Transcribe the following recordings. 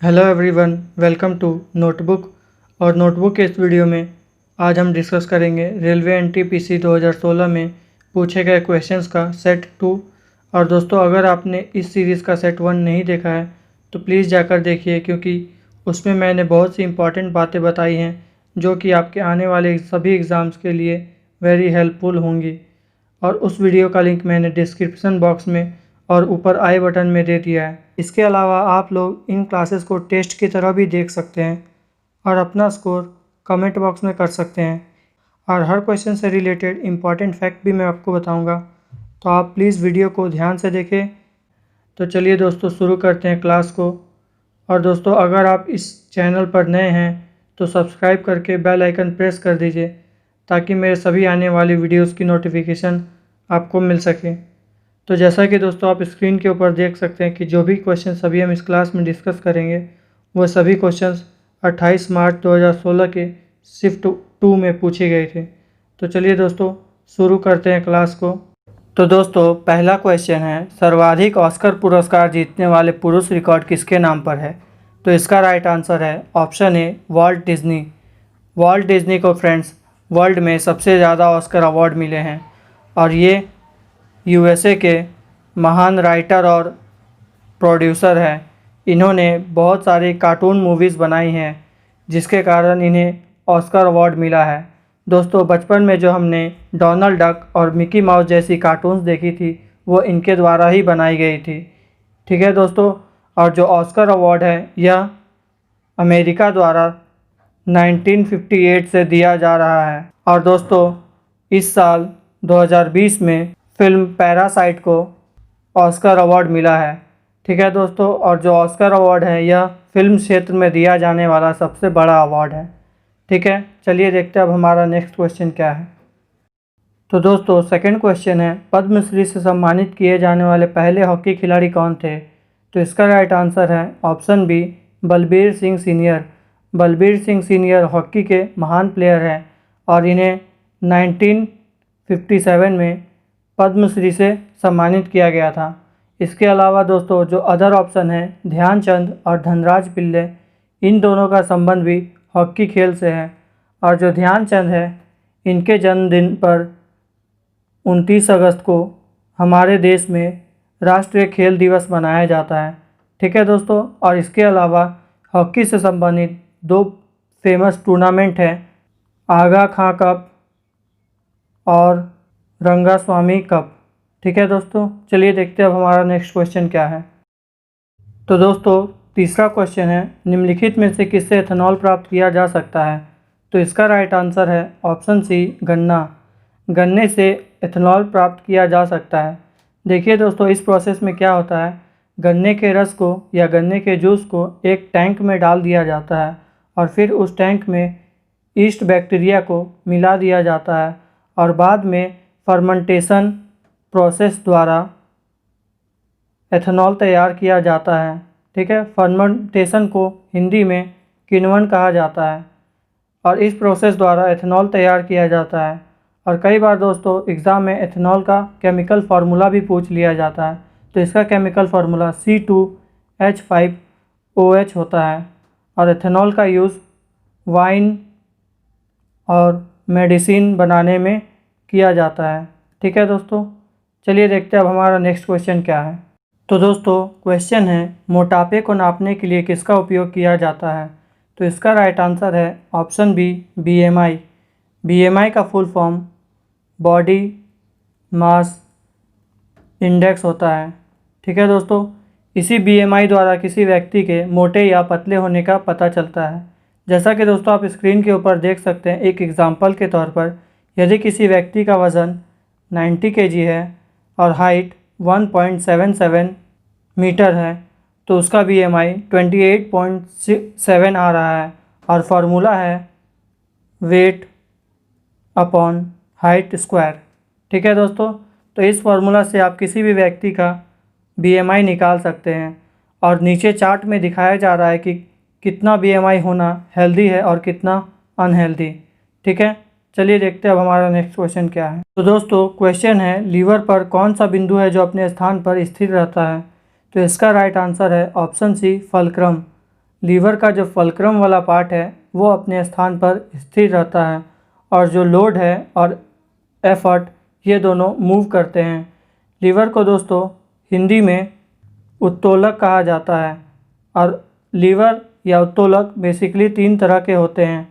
Hello everyone, welcome to Notebook. और Notebook के इस वीडियो में आज हम डिस्कस करेंगे रेलवे एनटीपीसी 2016 में पूछे गए क्वेश्चंस का सेट 2। और दोस्तों, अगर आपने इस सीरीज़ का सेट 1 नहीं देखा है तो प्लीज़ जाकर देखिए, क्योंकि उसमें मैंने बहुत सी इंपॉर्टेंट बातें बताई हैं जो कि आपके आने वाले सभी एग्ज़ाम्स के लिए वेरी हेल्पफुल होंगी। और उस वीडियो का लिंक मैंने डिस्क्रिप्शन बॉक्स में और ऊपर आई बटन में दे दिया है। इसके अलावा आप लोग इन क्लासेस को टेस्ट की तरह भी देख सकते हैं और अपना स्कोर कमेंट बॉक्स में कर सकते हैं। और हर क्वेश्चन से रिलेटेड इम्पॉर्टेंट फैक्ट भी मैं आपको बताऊंगा, तो आप प्लीज़ वीडियो को ध्यान से देखें। तो चलिए दोस्तों, शुरू करते हैं क्लास को। और दोस्तों, अगर आप इस चैनल पर नए हैं तो सब्सक्राइब करके बेल आइकन प्रेस कर दीजिए, ताकि मेरे सभी आने वाली वीडियोस की नोटिफिकेशन आपको मिल सके। तो जैसा कि दोस्तों आप स्क्रीन के ऊपर देख सकते हैं कि जो भी क्वेश्चन सभी हम इस क्लास में डिस्कस करेंगे वो सभी क्वेश्चंस 28 मार्च 2016 के शिफ्ट 2 में पूछे गए थे। तो चलिए दोस्तों, शुरू करते हैं क्लास को। तो दोस्तों, पहला क्वेश्चन है, सर्वाधिक ऑस्कर पुरस्कार जीतने वाले पुरुष रिकॉर्ड किसके नाम पर है? तो इसका राइट आंसर है option A, Walt Disney. Walt Disney को फ्रेंड्स वर्ल्ड में सबसे ज़्यादा ऑस्कर अवार्ड मिले हैं, और ये यूएसए के महान राइटर और प्रोड्यूसर हैं। इन्होंने बहुत सारी कार्टून मूवीज़ बनाई हैं, जिसके कारण इन्हें ऑस्कर अवार्ड मिला है। दोस्तों, बचपन में जो हमने डोनाल्ड डक और मिकी माउस जैसी कार्टून्स देखी थी वो इनके द्वारा ही बनाई गई थी। ठीक है दोस्तों, और जो ऑस्कर अवार्ड है यह अमेरिका द्वारा 1958 से दिया जा रहा है। और दोस्तों, इस साल 2020 में फिल्म पैरासाइट को ऑस्कर अवार्ड मिला है। ठीक है दोस्तों, और जो ऑस्कर अवार्ड है यह फिल्म क्षेत्र में दिया जाने वाला सबसे बड़ा अवार्ड है। ठीक है, चलिए देखते हैं अब हमारा नेक्स्ट क्वेश्चन क्या है। तो दोस्तों, सेकंड क्वेश्चन है, पद्मश्री से सम्मानित किए जाने वाले पहले हॉकी खिलाड़ी कौन थे? तो इसका राइट आंसर है option B, Balbir Singh senior. Balbir Singh senior hockey के महान प्लेयर हैं और इन्हें 1957 में पद्मश्री से सम्मानित किया गया था। इसके अलावा दोस्तों, जो अदर ऑप्शन है, ध्यानचंद और धनराज पिल्ले, इन दोनों का संबंध भी हॉकी खेल से है। और जो ध्यानचंद है, इनके जन्मदिन पर 29 अगस्त को हमारे देश में राष्ट्रीय खेल दिवस मनाया जाता है। ठीक है दोस्तों, और इसके अलावा हॉकी से संबंधित दो फेमस टूर्नामेंट हैं, आगा खां कप और रंगास्वामी कप। ठीक है दोस्तों, चलिए देखते हैं अब हमारा नेक्स्ट क्वेश्चन क्या है। तो दोस्तों, तीसरा क्वेश्चन है, निम्नलिखित में से किससे एथेनॉल प्राप्त किया जा सकता है? तो इसका राइट आंसर है ऑप्शन सी, गन्ना। गन्ने से एथेनॉल प्राप्त किया जा सकता है। देखिए दोस्तों, इस प्रोसेस में क्या होता है, गन्ने के रस को या गन्ने के जूस को एक टैंक में डाल दिया जाता है और फिर उस टैंक में ईस्ट बैक्टीरिया को मिला दिया जाता है और बाद में फर्मेंटेशन प्रोसेस द्वारा एथेनॉल तैयार किया जाता है। ठीक है, फर्मेंटेशन को हिंदी में किण्वन कहा जाता है और इस प्रोसेस द्वारा एथेनॉल तैयार किया जाता है। और कई बार दोस्तों एग्ज़ाम में एथेनॉल का केमिकल फार्मूला भी पूछ लिया जाता है। तो इसका केमिकल फार्मूला C2H5OH होता है और एथेनॉल का यूज़ वाइन और मेडिसिन बनाने में किया जाता है। ठीक है दोस्तों, चलिए देखते हैं अब हमारा नेक्स्ट क्वेश्चन क्या है। तो दोस्तों, क्वेश्चन है, मोटापे को नापने के लिए किसका उपयोग किया जाता है? तो इसका राइट आंसर है ऑप्शन बी, BMI। BMI का full form body mass index होता है। ठीक है दोस्तों, इसी BMI द्वारा किसी व्यक्ति के मोटे या पतले होने का पता चलता है। जैसा कि दोस्तों आप स्क्रीन के ऊपर देख सकते हैं, एक एग्जांपल के तौर पर यदि किसी व्यक्ति का वज़न 90 kg है और हाइट 1.77 मीटर है तो उसका BMI 28.7 आ रहा है और फार्मूला है वेट अपॉन हाइट स्क्वायर। ठीक है दोस्तों, तो इस फार्मूला से आप किसी भी व्यक्ति का BMI निकाल सकते हैं और नीचे चार्ट में दिखाया जा रहा है कि कितना BMI होना हेल्दी है और कितना अनहेल्दी। ठीक है, चलिए देखते हैं अब हमारा नेक्स्ट क्वेश्चन क्या है। तो दोस्तों, क्वेश्चन है, लीवर पर कौन सा बिंदु है जो अपने स्थान पर स्थिर रहता है? तो इसका राइट आंसर है ऑप्शन सी, फलक्रम। लीवर का जो फल्क्रम वाला पार्ट है वो अपने स्थान पर स्थिर रहता है और जो लोड है और एफर्ट ये दोनों मूव करते हैं। लीवर को दोस्तों हिंदी में उत्तोलक कहा जाता है और लीवर या उत्तोलक बेसिकली 3 तरह के होते हैं।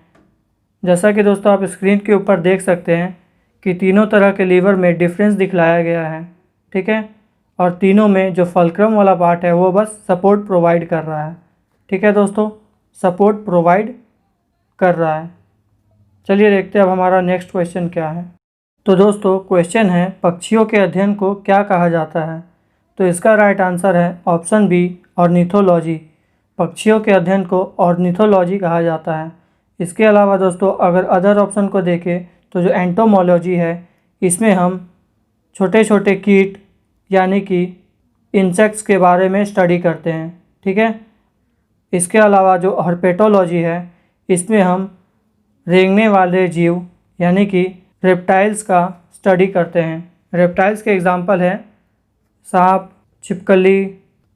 जैसा कि दोस्तों आप स्क्रीन के ऊपर देख सकते हैं कि तीनों तरह के लीवर में डिफरेंस दिखलाया गया है, ठीक है। और तीनों में जो फल्क्रम वाला पार्ट है वो बस सपोर्ट प्रोवाइड कर रहा है, ठीक है दोस्तों, सपोर्ट प्रोवाइड कर रहा है। चलिए देखते हैं अब हमारा नेक्स्ट क्वेश्चन क्या है। तो दोस्तों क्वेश्चन है पक्षियों के अध्ययन को क्या कहा जाता है। तो इसका राइट आंसर है ऑप्शन बी ऑर्निथोलॉजी। पक्षियों के अध्ययन को ऑर्निथोलॉजी कहा जाता है। इसके अलावा दोस्तों अगर अदर ऑप्शन को देखें तो जो एंटोमोलॉजी है इसमें हम छोटे छोटे कीट यानी कि इंसेक्ट्स के बारे में स्टडी करते हैं, ठीक है। इसके अलावा जो हर्पेटोलॉजी है इसमें हम रेंगने वाले जीव यानी कि रेप्टाइल्स का स्टडी करते हैं। रेप्टाइल्स के एग्जांपल है सांप, छिपकली,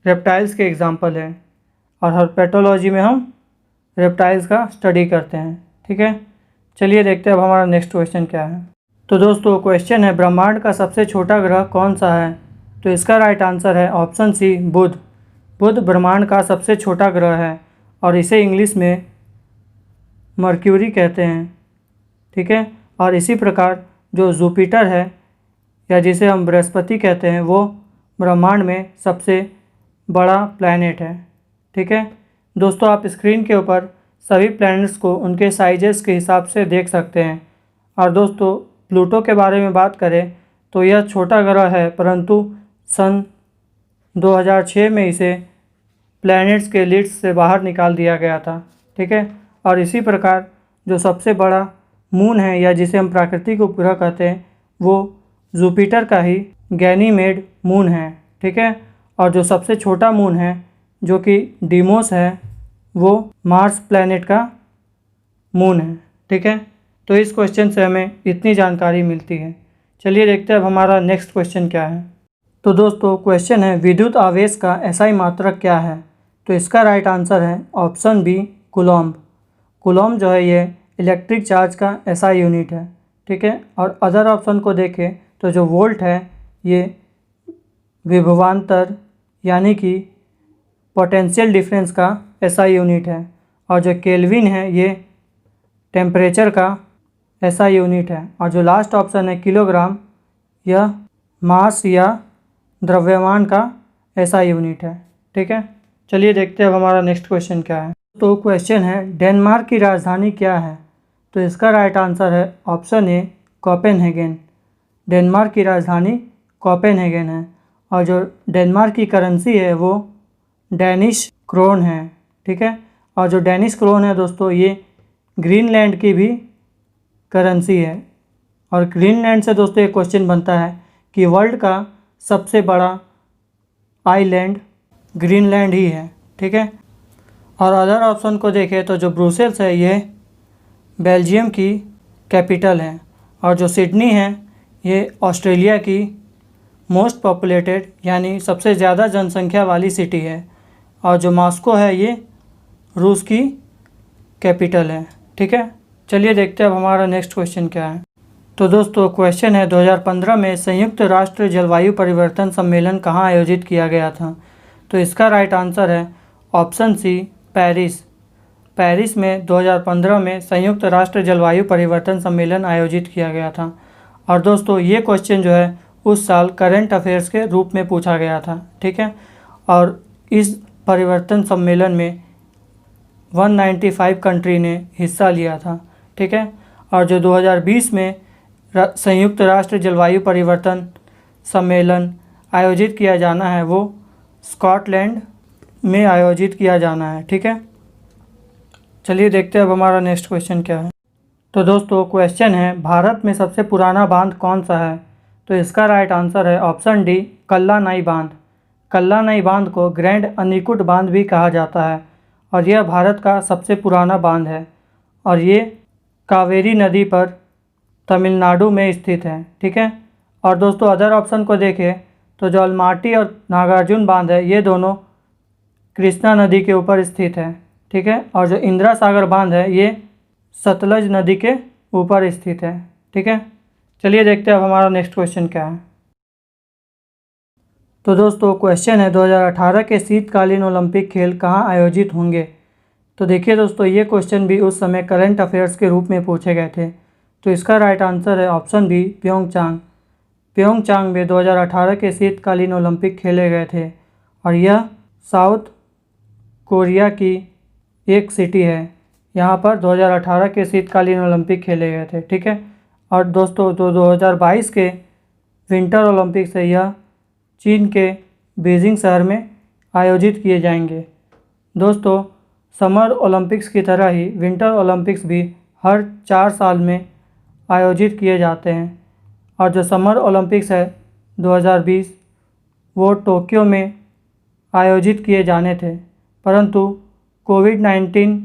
रेप्टाइल्स के एग्जांपल है। और हर्पेटोलॉजी में हम रेप्टाइल्स का स्टडी करते हैं, ठीक है। चलिए देखते हैं अब हमारा नेक्स्ट क्वेश्चन क्या है। तो दोस्तों क्वेश्चन है ब्रह्मांड का सबसे छोटा ग्रह कौन सा है। तो इसका राइट आंसर है ऑप्शन सी बुध। बुध ब्रह्मांड का सबसे छोटा ग्रह है और इसे इंग्लिश में मर्क्यूरी कहते हैं, ठीक है। और इसी प्रकार जो जुपिटर है या जिसे हम बृहस्पति कहते हैं वो ब्रह्मांड में सबसे बड़ा प्लैनेट है, ठीक है। दोस्तों आप स्क्रीन के ऊपर सभी प्लैनेट्स को उनके साइजेस के हिसाब से देख सकते हैं। और दोस्तों प्लूटो के बारे में बात करें तो यह छोटा ग्रह है परंतु सन 2006 में इसे प्लैनेट्स के लिस्ट से बाहर निकाल दिया गया था, ठीक है। और इसी प्रकार जो सबसे बड़ा मून है या जिसे हम प्राकृतिक उपग्रह कहते हैं वो जुपिटर का ही गैनीमेड मून है, ठीक है। और जो सबसे छोटा मून है जो कि डीमोस है वो मार्स प्लैनेट का मून है, ठीक है। तो इस क्वेश्चन से हमें इतनी जानकारी मिलती है। चलिए देखते हैं अब हमारा नेक्स्ट क्वेश्चन क्या है। तो दोस्तों क्वेश्चन है विद्युत आवेश का एसआई मात्रक क्या है। तो इसका राइट आंसर है ऑप्शन बी कूलॉम्ब। कूलॉम्ब जो है ये इलेक्ट्रिक चार्ज का एसआई यूनिट है, ठीक है। और अदर ऑप्शन को देखें तो जो वोल्ट है ये विभवांतर यानी कि पोटेंशियल डिफरेंस का एसआई यूनिट है। और जो केल्विन है ये टेम्परेचर का एसआई यूनिट है। और जो लास्ट ऑप्शन है किलोग्राम यह मास या द्रव्यमान का एसआई यूनिट है, ठीक है। चलिए देखते हैं अब हमारा नेक्स्ट क्वेश्चन क्या है। तो क्वेश्चन है डेनमार्क की राजधानी क्या है। तो इसका राइट आंसर है ऑप्शन ए कोपेनहेगन। डेनमार्क की राजधानी कोपेनहेगन है। और जो डेनमार्क की करेंसी है वो डेनिश क्रोन है, ठीक है। और जो डेनिश क्रोन है दोस्तों ये ग्रीनलैंड की भी करेंसी है। और ग्रीनलैंड से दोस्तों एक क्वेश्चन बनता है कि वर्ल्ड का सबसे बड़ा आइलैंड ग्रीनलैंड ही है, ठीक है। और अदर ऑप्शन को देखें तो जो ब्रुसेल्स है ये बेल्जियम की कैपिटल है। और जो सिडनी है ये ऑस्ट्रेलिया की मोस्ट पॉपुलेटेड यानी सबसे ज़्यादा जनसंख्या वाली सिटी है। और जो मॉस्को है ये रूस की कैपिटल है, ठीक है। चलिए देखते हैं अब हमारा नेक्स्ट क्वेश्चन क्या है। तो दोस्तों क्वेश्चन है 2015 में संयुक्त राष्ट्र जलवायु परिवर्तन सम्मेलन कहाँ आयोजित किया गया था। तो इसका राइट आंसर है ऑप्शन सी पेरिस। पेरिस में 2015 में संयुक्त राष्ट्र जलवायु परिवर्तन सम्मेलन आयोजित किया गया था। और दोस्तों ये क्वेश्चन जो है उस साल करंट अफेयर्स के रूप में पूछा गया था, ठीक है। और इस परिवर्तन सम्मेलन में 195 कंट्री ने हिस्सा लिया था, ठीक है। और जो 2020 में संयुक्त राष्ट्र जलवायु परिवर्तन सम्मेलन आयोजित किया जाना है वो स्कॉटलैंड में आयोजित किया जाना है, ठीक है। चलिए देखते हैं अब हमारा नेक्स्ट क्वेश्चन क्या है। तो दोस्तों क्वेश्चन है भारत में सबसे पुराना बांध कौन सा है। तो इसका राइट आंसर है ऑप्शन डी कल्लानाई बांध। कल्लानाई बांध को ग्रैंड अनिकुट बांध भी कहा जाता है और यह भारत का सबसे पुराना बांध है और ये कावेरी नदी पर तमिलनाडु में स्थित है, ठीक है। और दोस्तों अदर ऑप्शन को देखें तो जो अलमाटी और नागार्जुन बांध है ये दोनों कृष्णा नदी के ऊपर स्थित है, ठीक है। और जो इंदिरा सागर बांध है ये सतलज नदी के ऊपर स्थित है, ठीक है। चलिए देखते हैं अब हमारा नेक्स्ट क्वेश्चन क्या है। तो दोस्तों क्वेश्चन है 2018 के शीतकालीन ओलंपिक खेल कहाँ आयोजित होंगे। तो देखिए दोस्तों, ये क्वेश्चन भी उस समय करंट अफेयर्स के रूप में पूछे गए थे। तो इसका राइट आंसर है ऑप्शन बी, प्योंगचांग। प्योंगचांग में 2018 के शीतकालीन ओलंपिक खेले गए थे और यह साउथ कोरिया की एक सिटी है। यहाँ पर 2018 के शीतकालीन ओलंपिक खेले गए थे, ठीक है। और दोस्तों 2022 के विंटर ओलंपिक्स है यह चीन के बीजिंग शहर में आयोजित किए जाएंगे। दोस्तों समर ओलंपिक्स की तरह ही विंटर ओलंपिक्स भी हर 4 साल में आयोजित किए जाते हैं। और जो समर ओलंपिक्स है 2020 वो टोक्यो में आयोजित किए जाने थे, परंतु कोविड-19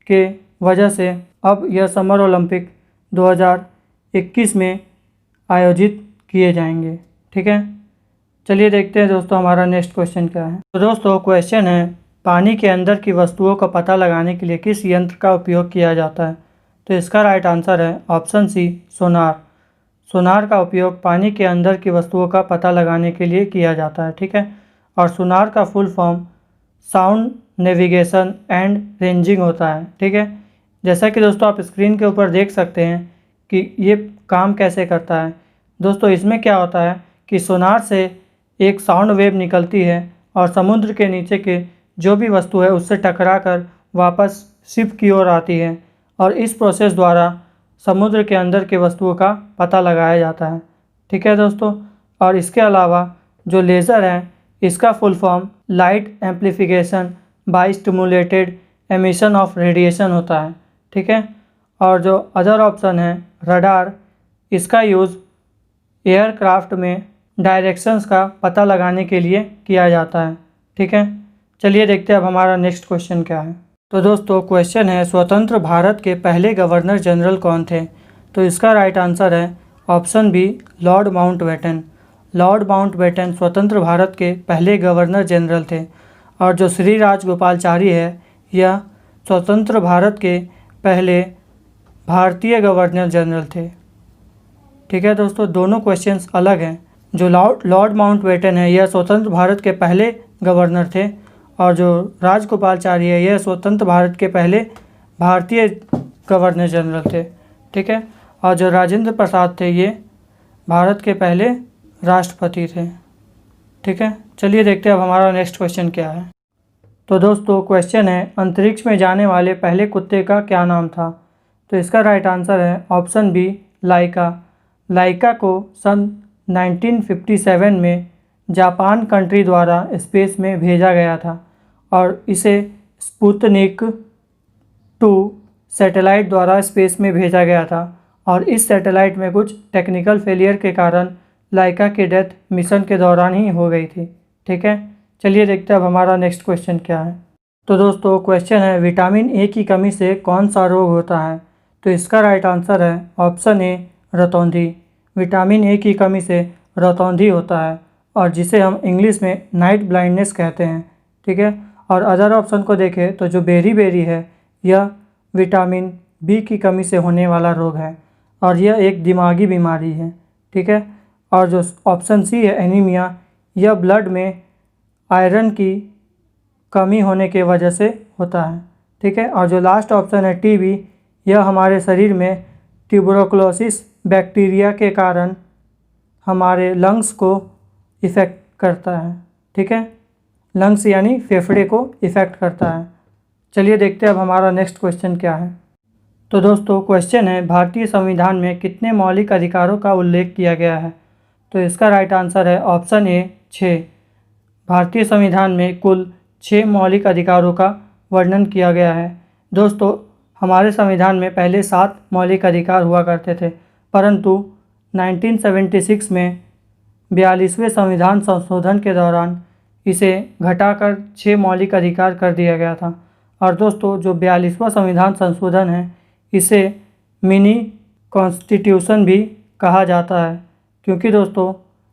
के वजह से अब यह समर ओलंपिक 2021 में आयोजित किए जाएंगे, ठीक है। चलिए देखते हैं दोस्तों हमारा नेक्स्ट क्वेश्चन क्या है। तो दोस्तों क्वेश्चन है, पानी के अंदर की वस्तुओं का पता लगाने के लिए किस यंत्र का उपयोग किया जाता है। तो इसका राइट आंसर है ऑप्शन सी, सोनार। सोनार का उपयोग पानी के अंदर की वस्तुओं का पता लगाने के लिए किया जाता है, ठीक है। और सोनार का full form sound navigation and ranging होता है, ठीक है। जैसा कि दोस्तों आप स्क्रीन के ऊपर देख सकते हैं कि ये काम कैसे करता है। दोस्तों इसमें क्या होता है कि सोनार से एक साउंड वेव निकलती है और समुद्र के नीचे के जो भी वस्तु है उससे टकराकर वापस शिप की ओर आती है और इस प्रोसेस द्वारा समुद्र के अंदर के वस्तुओं का पता लगाया जाता है, ठीक है दोस्तों। और इसके अलावा जो लेज़र है इसका full form light amplification by stimulated emission of radiation होता है, ठीक है। और जो अदर ऑप्शन है रडार, इसका यूज़ एयरक्राफ्ट में डायरेक्शंस का पता लगाने के लिए किया जाता है, ठीक है। चलिए देखते हैं अब हमारा नेक्स्ट क्वेश्चन क्या है। तो दोस्तों क्वेश्चन है, स्वतंत्र भारत के पहले गवर्नर जनरल कौन थे। तो इसका राइट आंसर है option B, Lord Mountbatten. Lord Mountbatten स्वतंत्र भारत के पहले गवर्नर जनरल थे। और जो श्री राजगोपालाचारी है यह स्वतंत्र भारत के पहले भारतीय गवर्नर जनरल थे, ठीक है दोस्तों। दोनों क्वेश्चंस अलग हैं। जो लॉर्ड माउंटबेटन है यह स्वतंत्र भारत के पहले गवर्नर थे और जो राजगोपालाचारी है यह स्वतंत्र भारत के पहले भारतीय गवर्नर जनरल थे, ठीक है। और जो राजेंद्र प्रसाद थे ये भारत के पहले राष्ट्रपति थे, ठीक है। चलिए देखते हैं अब हमारा नेक्स्ट क्वेश्चन क्या है। तो दोस्तों क्वेश्चन है, अंतरिक्ष में जाने वाले पहले कुत्ते का क्या नाम था। तो इसका राइट आंसर है ऑप्शन बी, लाइका। लाइका को सन 1957 में जापान कंट्री द्वारा स्पेस में भेजा गया था और इसे स्पुतनिक 2 सैटेलाइट द्वारा स्पेस में भेजा गया था और इस सैटेलाइट में कुछ टेक्निकल फेलियर के कारण लाइका की डेथ मिशन के दौरान ही हो गई थी, ठीक है। चलिए देखते हैं अब हमारा नेक्स्ट क्वेश्चन क्या है। तो दोस्तों क्वेश्चन है, विटामिन ए की कमी से कौन सा रोग होता है। तो इसका राइट आंसर है ऑप्शन ए, रतौंधी। विटामिन ए की कमी से रतौंधी होता है और जिसे हम इंग्लिश में नाइट ब्लाइंडनेस कहते हैं, ठीक है। और अदर ऑप्शन को देखें तो जो बेरी है यह विटामिन बी की कमी से होने वाला रोग है और यह एक दिमागी बीमारी है, ठीक है। और जो ऑप्शन सी है एनीमिया, यह ब्लड में आयरन की कमी होने के वजह से होता है, ठीक है। और जो लास्ट ऑप्शन है टीबी, यह हमारे शरीर में ट्यूबरकुलोसिस बैक्टीरिया के कारण हमारे लंग्स को इफ़ेक्ट करता है, ठीक है। लंग्स यानी फेफड़े को इफ़ेक्ट करता है। चलिए देखते हैं अब हमारा नेक्स्ट क्वेश्चन क्या है। तो दोस्तों क्वेश्चन है, भारतीय संविधान में कितने मौलिक अधिकारों का उल्लेख किया गया है। तो इसका राइट आंसर है ऑप्शन ए, 6। भारतीय संविधान में कुल 6 मौलिक अधिकारों का वर्णन किया गया है। दोस्तों हमारे संविधान में पहले 7 मौलिक अधिकार हुआ करते थे, परंतु 1976 में 42वें संविधान संशोधन के दौरान इसे घटाकर 6 मौलिक अधिकार कर दिया गया था। और दोस्तों जो 42वां संविधान संशोधन है इसे मिनी कॉन्स्टिट्यूशन भी कहा जाता है, क्योंकि दोस्तों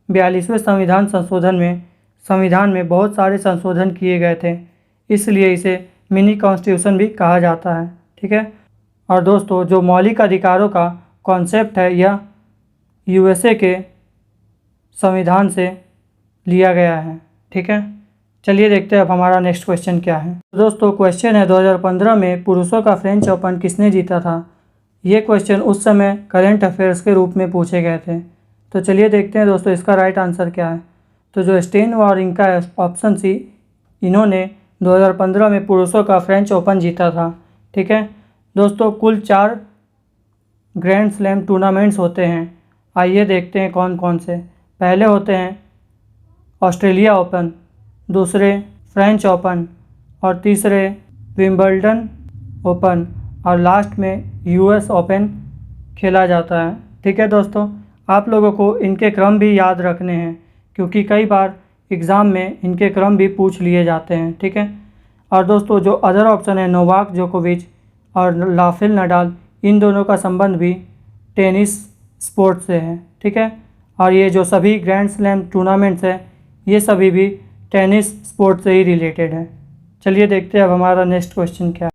42वें संविधान संशोधन में संविधान में बहुत सारे संशोधन किए गए थे, इसलिए इसे मिनी कॉन्स्टिट्यूशन भी कहा जाता है। ठीक है। और दोस्तों जो मौलिक अधिकारों का कॉन्सेप्ट है यह यूएसए के संविधान से लिया गया है। ठीक है। चलिए देखते हैं अब हमारा नेक्स्ट क्वेश्चन क्या है। दोस्तों क्वेश्चन है 2015 में पुरुषों का फ्रेंच ओपन किसने जीता था। ये क्वेश्चन उस समय करंट अफेयर्स के रूप में पूछे गए थे। तो चलिए देखते हैं दोस्तों इसका राइट आंसर क्या है। तो जो स्टेन वावरिंका है ऑप्शन सी, इन्होंने 2015 में पुरुषों का फ्रेंच ओपन जीता था। ठीक है। दोस्तों कुल 4 ग्रैंड स्लैम टूर्नामेंट्स होते हैं। आइए देखते हैं कौन कौन से। पहले होते हैं ऑस्ट्रेलिया ओपन, दूसरे फ्रेंच ओपन और तीसरे विंबलडन ओपन और लास्ट में यूएस ओपन खेला जाता है। ठीक है दोस्तों, आप लोगों को इनके क्रम भी याद रखने हैं क्योंकि कई बार एग्ज़ाम में इनके क्रम भी पूछ लिए जाते हैं। ठीक है। और दोस्तों जो अदर ऑप्शन है नोवाक जोकोविच और राफेल नडाल, इन दोनों का संबंध भी टेनिस स्पोर्ट से है। ठीक है। और ये जो सभी ग्रैंड स्लैम टूर्नामेंट्स है ये सभी भी टेनिस स्पोर्ट से ही रिलेटेड है। चलिए देखते हैं अब हमारा नेक्स्ट क्वेश्चन क्या है।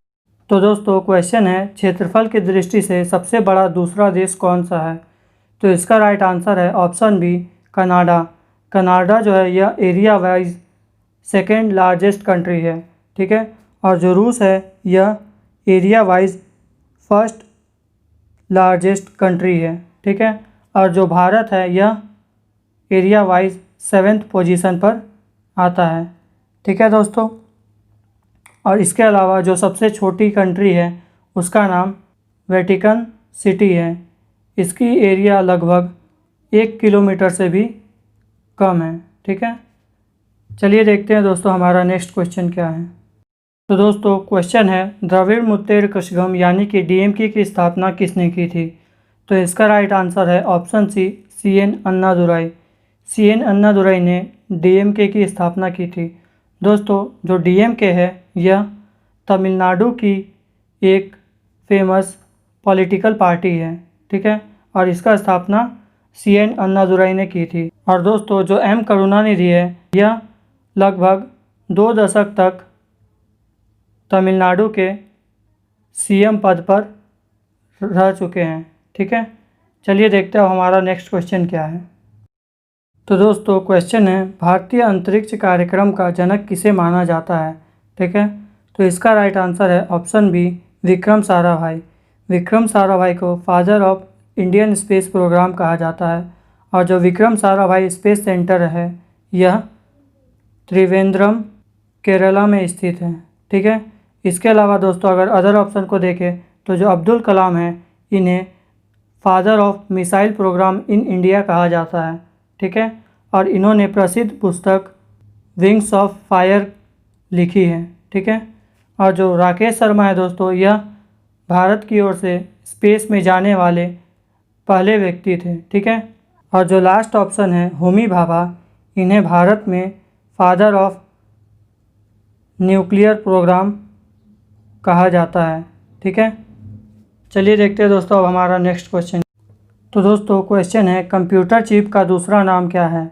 तो दोस्तों क्वेश्चन है क्षेत्रफल की दृष्टि से सबसे बड़ा दूसरा देश कौन सा है। तो इसका राइट आंसर है ऑप्शन बी, कनाडा। कनाडा जो है यह area wise second largest country है। ठीक है। और जो रूस है यह area wise first largest country है। ठीक है। और जो भारत है यह एरिया वाइज 7th पोजीशन पर आता है। ठीक है दोस्तों। और इसके अलावा जो सबसे छोटी कंट्री है उसका नाम वेटिकन सिटी है। इसकी एरिया लगभग 1 किलोमीटर से भी कम है। ठीक है। चलिए देखते हैं दोस्तों हमारा नेक्स्ट क्वेश्चन क्या है। तो दोस्तों क्वेश्चन है द्रविड़ मुत्तेर कझगम यानी कि डीएमके की स्थापना किसने की थी। तो इसका राइट आंसर है option C, CN Annadurai. CN Annadurai ने डीएमके की स्थापना की थी। दोस्तों जो डीएमके है यह तमिलनाडु की एक फेमस पॉलिटिकल पार्टी है। ठीक है। और इसका स्थापना CN अन्नादुराई ने की थी। और दोस्तों जो M करुणानिधि है यह लगभग 2 दशक तक तमिलनाडु के CM पद पर रह चुके हैं। ठीक है। चलिए देखते हैं हमारा नेक्स्ट क्वेश्चन क्या है। तो दोस्तों क्वेश्चन है भारतीय अंतरिक्ष कार्यक्रम का जनक किसे माना जाता है। ठीक है। तो इसका राइट आंसर है ऑप्शन बी, विक्रम साराभाई। विक्रम साराभाई को father of Indian space programme कहा जाता है। और जो विक्रम साराभाई स्पेस सेंटर है यह त्रिवेंद्रम केरला में स्थित है। ठीक है। इसके अलावा दोस्तों अगर अदर ऑप्शन को देखें तो जो अब्दुल कलाम है इन्हें father of missile programme in India कहा जाता है। ठीक है। और इन्होंने प्रसिद्ध पुस्तक विंग्स ऑफ फायर लिखी है। ठीक है। और जो राकेश शर्मा है दोस्तों यह भारत की ओर से स्पेस में जाने वाले पहले व्यक्ति थे। ठीक है। और जो लास्ट ऑप्शन है होमी भाभा, इन्हें भारत में फादर ऑफ न्यूक्लियर प्रोग्राम कहा जाता है। ठीक है। चलिए देखते हैं दोस्तों अब हमारा नेक्स्ट क्वेश्चन। तो दोस्तों क्वेश्चन है कंप्यूटर चिप का दूसरा नाम क्या है।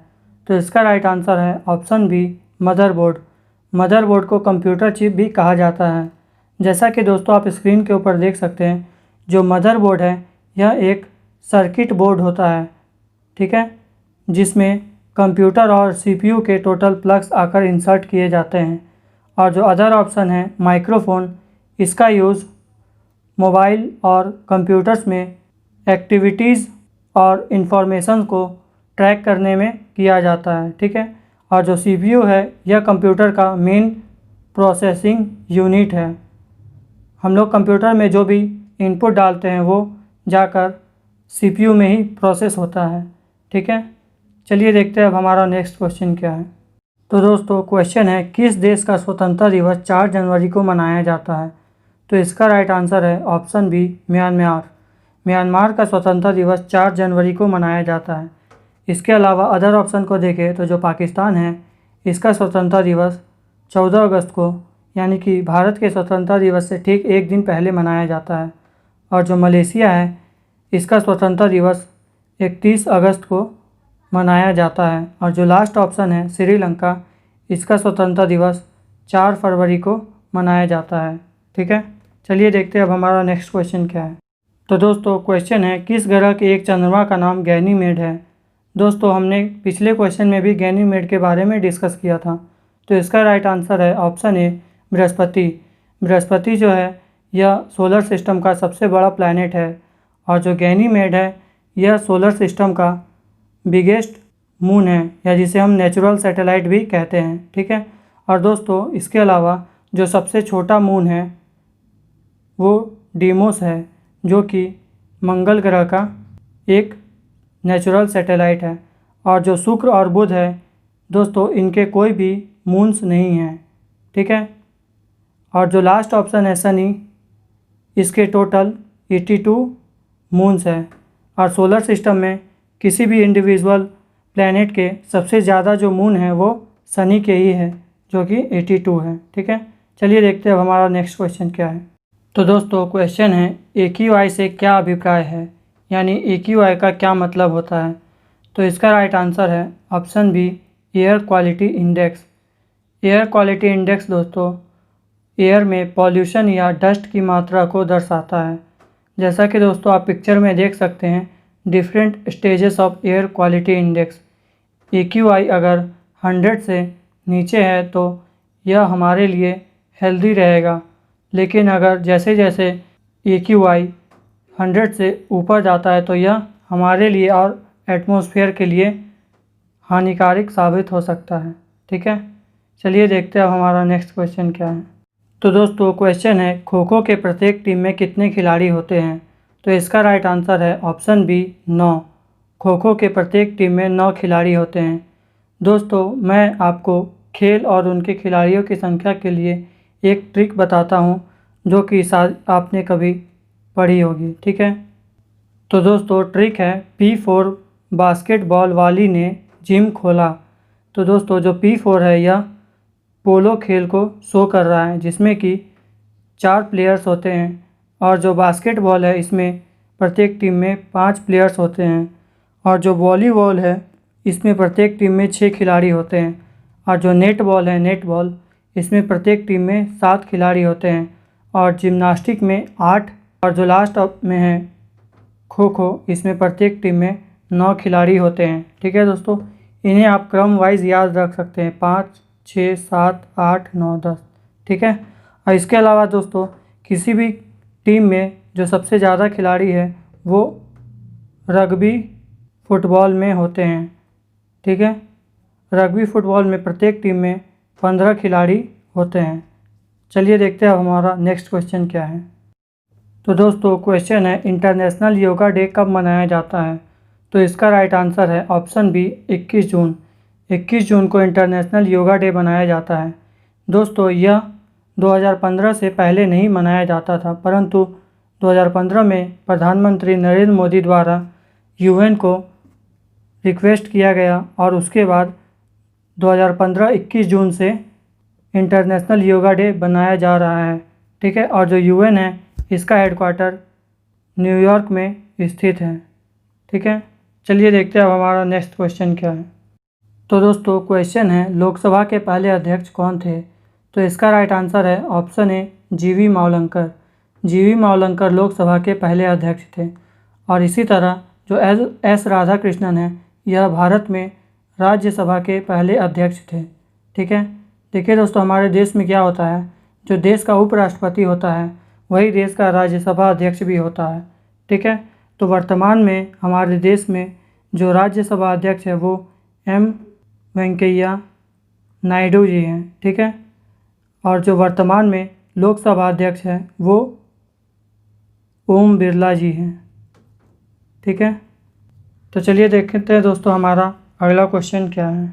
तो इसका राइट आंसर है ऑप्शन बी, मदरबोर्ड। मदरबोर्ड को कंप्यूटर चिप भी कहा जाता है। जैसा कि दोस्तों आप स्क्रीन के ऊपर देख सकते हैं जो मदरबोर्ड है यह एक सर्किट बोर्ड होता है। ठीक है। जिसमें कंप्यूटर और CPU के टोटल प्लग्स आकर इंसर्ट किए जाते हैं। और जो अदर ऑप्शन है माइक्रोफोन, इसका यूज़ मोबाइल और कंप्यूटर्स में एक्टिविटीज़ और इंफॉर्मेशन को ट्रैक करने में किया जाता है। ठीक है। और जो CPU है यह कंप्यूटर का मेन प्रोसेसिंग यूनिट है। हम लोग कंप्यूटर में जो भी इनपुट डालते हैं वो जाकर CPU में ही प्रोसेस होता है। ठीक है। चलिए देखते हैं अब हमारा नेक्स्ट क्वेश्चन क्या है। तो दोस्तों क्वेश्चन है किस देश का स्वतंत्रता दिवस 4 जनवरी को मनाया जाता है। तो इसका राइट आंसर है ऑप्शन बी, म्यांमार। म्यांमार का स्वतंत्रता दिवस 4 जनवरी को मनाया जाता है। इसके अलावा अदर ऑप्शन को देखें तो जो पाकिस्तान है इसका स्वतंत्रता दिवस 14 अगस्त को यानी कि भारत के स्वतंत्रता दिवस से ठीक एक दिन पहले मनाया जाता है। और जो मलेशिया है इसका स्वतंत्रता दिवस 31 अगस्त को मनाया जाता है। और जो लास्ट ऑप्शन है श्रीलंका, इसका स्वतंत्रता दिवस 4 फरवरी को मनाया जाता है। ठीक है, चलिए देखते हैं अब हमारा नेक्स्ट क्वेश्चन क्या है। तो दोस्तों क्वेश्चन है, किस ग्रह के एक चंद्रमा का नाम गैनीमेड है। दोस्तों हमने पिछले क्वेश्चन में भी गैनीमेड के बारे में डिस्कस किया था। तो इसका राइट आंसर है ऑप्शन ए बृहस्पति। बृहस्पति जो है यह सोलर सिस्टम का सबसे बड़ा प्लैनेट है और जो गैनीमेड है यह सोलर सिस्टम का बिगेस्ट मून है, या जिसे हम नेचुरल सैटेलाइट भी कहते हैं। ठीक है, और दोस्तों इसके अलावा जो सबसे छोटा मून है वो डीमोस है, जो कि मंगल ग्रह का एक नेचुरल सैटेलाइट है। और जो शुक्र और बुध है दोस्तों, इनके कोई भी मून्स नहीं हैं। ठीक है, और जो लास्ट ऑप्शन है शनि, इसके टोटल 82 मून्स है। और सोलर सिस्टम में किसी भी इंडिविजुअल प्लैनेट के सबसे ज़्यादा जो मून है वो शनि के ही है, जो कि 82 है। ठीक है, चलिए देखते हैं अब हमारा नेक्स्ट क्वेश्चन क्या है। तो दोस्तों क्वेश्चन है, AQI से क्या अभिप्राय है, यानी AQI का क्या मतलब होता है। तो इसका राइट आंसर है option B air quality index. Air quality index दोस्तों एयर में पॉल्यूशन या डस्ट की मात्रा को दर्शाता है। जैसा कि दोस्तों आप पिक्चर में देख सकते हैं, different stages of air quality index. AQI अगर 100 से नीचे है तो यह हमारे लिए हेल्दी रहेगा, लेकिन अगर जैसे जैसे AQI 100 से ऊपर जाता है तो यह हमारे लिए और एटमॉस्फेयर के लिए हानिकारक साबित हो सकता है। ठीक है, चलिए देखते हैं अब हमारा नेक्स्ट क्वेश्चन क्या है। तो दोस्तों क्वेश्चन है, खो खो के प्रत्येक टीम में कितने खिलाड़ी होते हैं। तो इसका राइट आंसर है ऑप्शन बी 9। खो खो के प्रत्येक टीम में 9 खिलाड़ी होते हैं। दोस्तों मैं आपको खेल और उनके खिलाड़ियों की संख्या के लिए एक ट्रिक बताता हूं, जो कि शायद आपने कभी पढ़ी होगी। ठीक है, तो दोस्तों ट्रिक है, P4 बास्केटबॉल वाली ने जिम खोला। तो दोस्तों जो P4 है यह पोलो खेल को शो कर रहा है, जिसमें कि 4 प्लेयर्स होते हैं। और जो बास्केटबॉल है इसमें प्रत्येक टीम में 5 प्लेयर्स होते हैं। और जो वॉलीबॉल है इसमें प्रत्येक टीम में 6 खिलाड़ी होते हैं। और जो नेटबॉल है नेटबॉल, इसमें प्रत्येक टीम में 7 खिलाड़ी होते हैं। और जिम्नास्टिक में 8, और जो लास्ट में है खो खो, इसमें प्रत्येक टीम में 9 खिलाड़ी होते हैं। ठीक है दोस्तों, इन्हें आप क्रम वाइज याद रख सकते हैं, 5, 6, 7, 8, 9, 10। ठीक है, और इसके अलावा दोस्तों किसी भी टीम में जो सबसे ज़्यादा खिलाड़ी है वो रग्बी फुटबॉल में होते हैं। ठीक है, रग्बी फुटबॉल में प्रत्येक टीम में 15 खिलाड़ी होते हैं। चलिए देखते हैं अब हमारा नेक्स्ट क्वेश्चन क्या है। तो दोस्तों क्वेश्चन है, इंटरनेशनल योगा डे कब मनाया जाता है। तो इसका राइट आंसर है ऑप्शन बी 21 जून। 21 जून को इंटरनेशनल योगा डे मनाया जाता है। दोस्तों यह 2015 से पहले नहीं मनाया जाता था, परंतु 2015 में प्रधानमंत्री नरेंद्र मोदी द्वारा UN को रिक्वेस्ट किया गया और उसके बाद 2015 21 जून से इंटरनेशनल योगा डे बनाया जा रहा है। ठीक है, और जो UN है इसका हेडक्वार्टर न्यूयॉर्क में स्थित है। ठीक है, चलिए देखते हैं अब हमारा नेक्स्ट क्वेश्चन क्या है। तो दोस्तों क्वेश्चन है, लोकसभा के पहले अध्यक्ष कौन थे। तो इसका राइट आंसर है option A GV Mavalankar. GV Mavalankar Lok Sabha के पहले अध्यक्ष थे। और इसी तरह जो S राधाकृष्णन है यह भारत में राज्यसभा के पहले अध्यक्ष थे। ठीक है, देखिए दोस्तों हमारे देश में क्या होता है, जो देश का उपराष्ट्रपति होता है वही देश का राज्यसभा अध्यक्ष भी होता है। ठीक है, तो वर्तमान में हमारे देश में जो राज्यसभा अध्यक्ष है वो M वेंकैया नायडू जी हैं। ठीक है, और जो वर्तमान में लोकसभा अध्यक्ष है वो ओम बिरला जी हैं। ठीक है, तो चलिए देखते हैं दोस्तों हमारा अगला क्वेश्चन क्या है।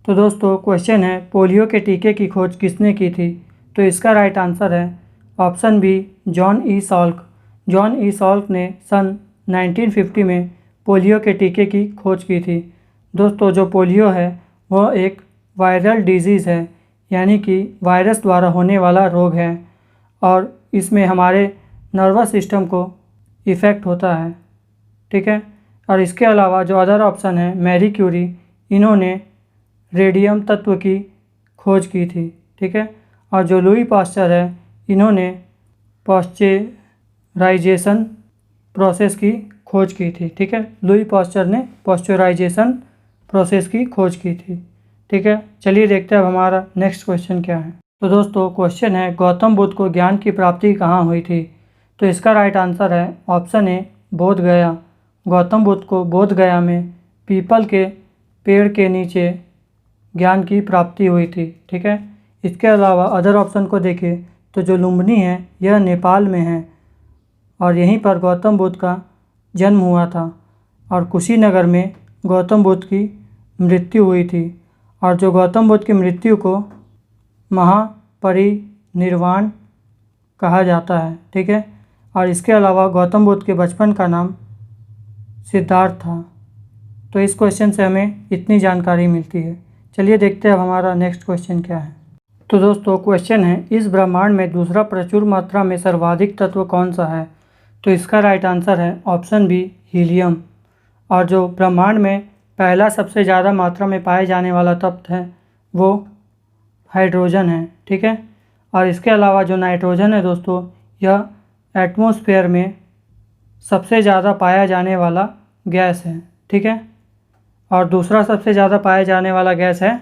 तो दोस्तों क्वेश्चन है, पोलियो के टीके की खोज किसने की थी। तो इसका राइट आंसर है option B John E Salk. John E Salk ने सन 1950 में पोलियो के टीके की खोज की थी। दोस्तों जो पोलियो है वह एक वायरल डिजीज़ है, यानी कि वायरस द्वारा होने वाला रोग है और इसमें हमारे नर्वस सिस्टम को इफ़ेक्ट होता है। ठीक है, और इसके अलावा जो अदर ऑप्शन है मैरी क्यूरी, इन्होंने रेडियम तत्व की खोज की थी। ठीक है, और जो लुई पास्चर है इन्होंने पॉस्चराइजेशन प्रोसेस की खोज की थी। ठीक है, लुई पास्चर ने पॉस्चराइजेशन प्रोसेस की खोज की थी। ठीक है, चलिए देखते हैं अब हमारा नेक्स्ट क्वेश्चन क्या है। तो दोस्तों क्वेश्चन है, गौतम बुद्ध को ज्ञान की प्राप्ति कहाँ हुई थी? तो इसका राइट आंसर है ऑप्शन ए, बोध गया। गौतम बुद्ध को बोध गया में पीपल के पेड़ के नीचे ज्ञान की प्राप्ति हुई थी। ठीक है, इसके अलावा अदर ऑप्शन को देखें तो जो लुम्बिनी है यह नेपाल में है और यहीं पर गौतम बुद्ध का जन्म हुआ था और कुशीनगर में गौतम बुद्ध की मृत्यु हुई थी और जो गौतम बुद्ध की मृत्यु को महापरिनिर्वाण कहा जाता है। ठीक है, और इसके अलावा गौतम बुद्ध के बचपन का नाम सिद्धार्थ था। तो इस क्वेश्चन से हमें इतनी जानकारी मिलती है। चलिए देखते हैं अब हमारा नेक्स्ट क्वेश्चन क्या है। तो दोस्तों क्वेश्चन है, इस ब्रह्मांड में दूसरा प्रचुर मात्रा में सर्वाधिक तत्व कौन सा है? तो इसका राइट आंसर है ऑप्शन बी, हीलियम। और जो ब्रह्मांड में पहला सबसे ज़्यादा मात्रा में पाए जाने वाला तत्व है वो हाइड्रोजन है। ठीक है, और इसके अलावा जो नाइट्रोजन है दोस्तों यह एटमॉस्फेयर में सबसे ज़्यादा पाया जाने वाला गैस है। ठीक है, और दूसरा सबसे ज़्यादा पाया जाने वाला गैस है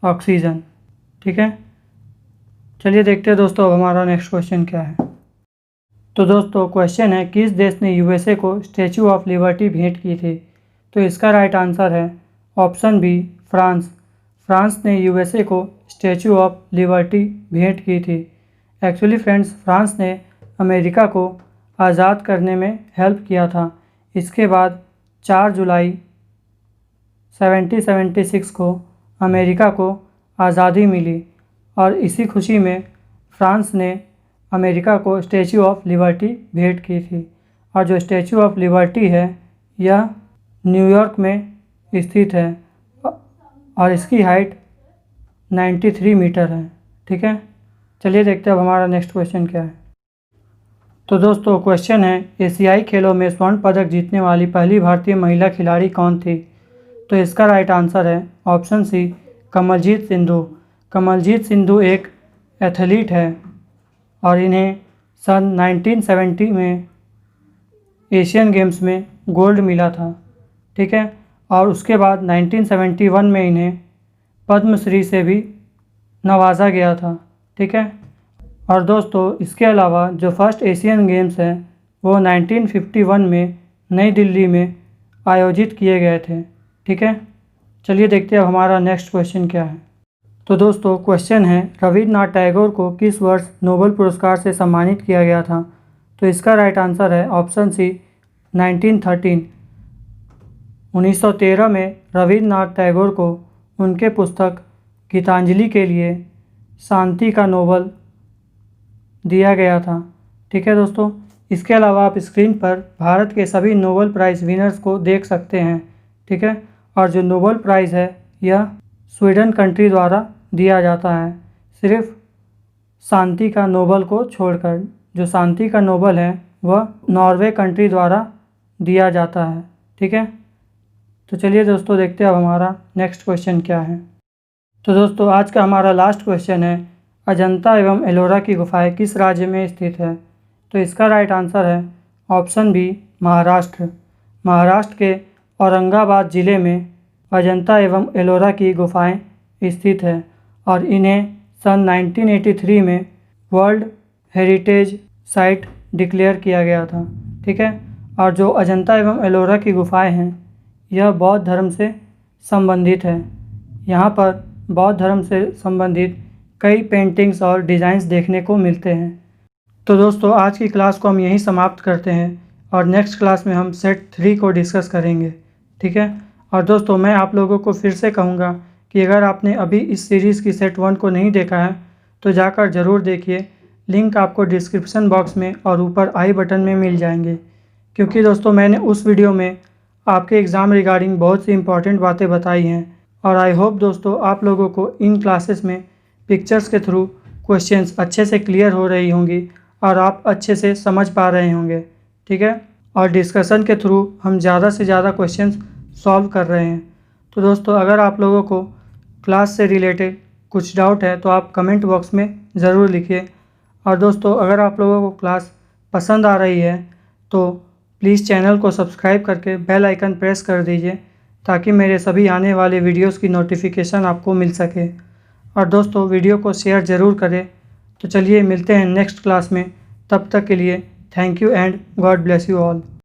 ऑक्सीजन। ठीक है, चलिए देखते हैं दोस्तों अब हमारा नेक्स्ट क्वेश्चन क्या है। तो दोस्तों क्वेश्चन है, किस देश ने यूएसए को स्टैचू ऑफ लिबर्टी भेंट की थी? तो इसका राइट आंसर है ऑप्शन बी, फ्रांस। फ्रांस ने यूएसए को स्टैचू ऑफ लिबर्टी भेंट की थी। एक्चुअली फ्रेंड्स, फ्रांस ने अमेरिका को आज़ाद करने में हेल्प किया था। इसके बाद 4 जुलाई 1776 को अमेरिका को आज़ादी मिली और इसी खुशी में फ्रांस ने अमेरिका को स्टैचू ऑफ लिबर्टी भेंट की थी। और जो स्टैचू ऑफ लिबर्टी है यह न्यूयॉर्क में स्थित है और इसकी हाइट 93 मीटर है। ठीक है, चलिए देखते हैं अब हमारा नेक्स्ट क्वेश्चन क्या है। तो दोस्तों क्वेश्चन है, एशियाई खेलों में स्वर्ण पदक जीतने वाली पहली भारतीय महिला खिलाड़ी कौन थी? तो इसका राइट आंसर है ऑप्शन सी, कमलजीत सिंधु। कमलजीत सिंधु एक एथलीट है और इन्हें सन 1970 में एशियन गेम्स में गोल्ड मिला था। ठीक है, और उसके बाद 1971 में इन्हें पद्मश्री से भी नवाजा गया था। ठीक है, और दोस्तों इसके अलावा जो फर्स्ट एशियन गेम्स हैं वो 1951 में नई दिल्ली में आयोजित किए गए थे। ठीक है, चलिए देखते हैं अब हमारा नेक्स्ट क्वेश्चन क्या है। तो दोस्तों क्वेश्चन है, रविन्द्रनाथ टैगोर को किस वर्ष नोबेल पुरस्कार से सम्मानित किया गया था? तो इसका राइट आंसर है ऑप्शन सी, 1913। 1913 में रविन्द्रनाथ टैगोर को उनके पुस्तक गीतांजलि के लिए शांति का नोबेल दिया गया था। ठीक है दोस्तों, इसके अलावा आप स्क्रीन पर भारत के सभी नोबेल प्राइज़ विनर्स को देख सकते हैं। ठीक है, और जो नोबेल प्राइज़ है यह स्वीडन कंट्री द्वारा दिया जाता है, सिर्फ शांति का नोबेल को छोड़कर। जो शांति का नोबेल है वह नॉर्वे कंट्री द्वारा दिया जाता है। ठीक है, तो चलिए दोस्तों देखते हैं अब हमारा नेक्स्ट क्वेश्चन क्या है। तो दोस्तों आज का हमारा लास्ट क्वेश्चन है, अजंता एवं एलोरा की गुफाएं किस राज्य में स्थित है? तो इसका राइट आंसर है ऑप्शन बी, महाराष्ट्र। महाराष्ट्र के औरंगाबाद ज़िले में अजंता एवं एलोरा की गुफाएं स्थित है और इन्हें सन 1983 में वर्ल्ड हेरिटेज साइट डिक्लेयर किया गया था। ठीक है, और जो अजंता एवं एलोरा की गुफाएं हैं यह बौद्ध धर्म से संबंधित है। यहाँ पर बौद्ध धर्म से संबंधित कई पेंटिंग्स और डिज़ाइंस देखने को मिलते हैं। तो दोस्तों आज की क्लास को हम यहीं समाप्त करते हैं और नेक्स्ट क्लास में हम सेट 3 को डिस्कस करेंगे। ठीक है, और दोस्तों मैं आप लोगों को फिर से कहूँगा कि अगर आपने अभी इस सीरीज़ की सेट 1 को नहीं देखा है तो जाकर ज़रूर देखिए। लिंक आपको डिस्क्रिप्शन बॉक्स में और ऊपर आई बटन में मिल जाएंगे, क्योंकि दोस्तों मैंने उस वीडियो में आपके एग्ज़ाम रिगार्डिंग बहुत सी इंपॉर्टेंट बातें बताई हैं और आई होप दोस्तों आप लोगों को इन क्लासेस में पिक्चर्स के थ्रू क्वेश्चंस अच्छे से क्लियर हो रही होंगी और आप अच्छे से समझ पा रहे होंगे। ठीक है, और डिस्कशन के थ्रू हम ज़्यादा से ज़्यादा क्वेश्चंस सॉल्व कर रहे हैं। तो दोस्तों अगर आप लोगों को क्लास से रिलेटेड कुछ डाउट है तो आप कमेंट बॉक्स में ज़रूर लिखिए। और दोस्तों, अगर आप लोगों को क्लास पसंद आ रही है तो प्लीज़ चैनल को सब्सक्राइब करके बेल आइकन प्रेस कर दीजिए ताकि मेरे सभी आने वाले वीडियोस की नोटिफिकेशन आपको मिल सके। और दोस्तों, वीडियो को शेयर ज़रूर करें। तो चलिए मिलते हैं नेक्स्ट क्लास में, तब तक के लिए thank you and God bless you all.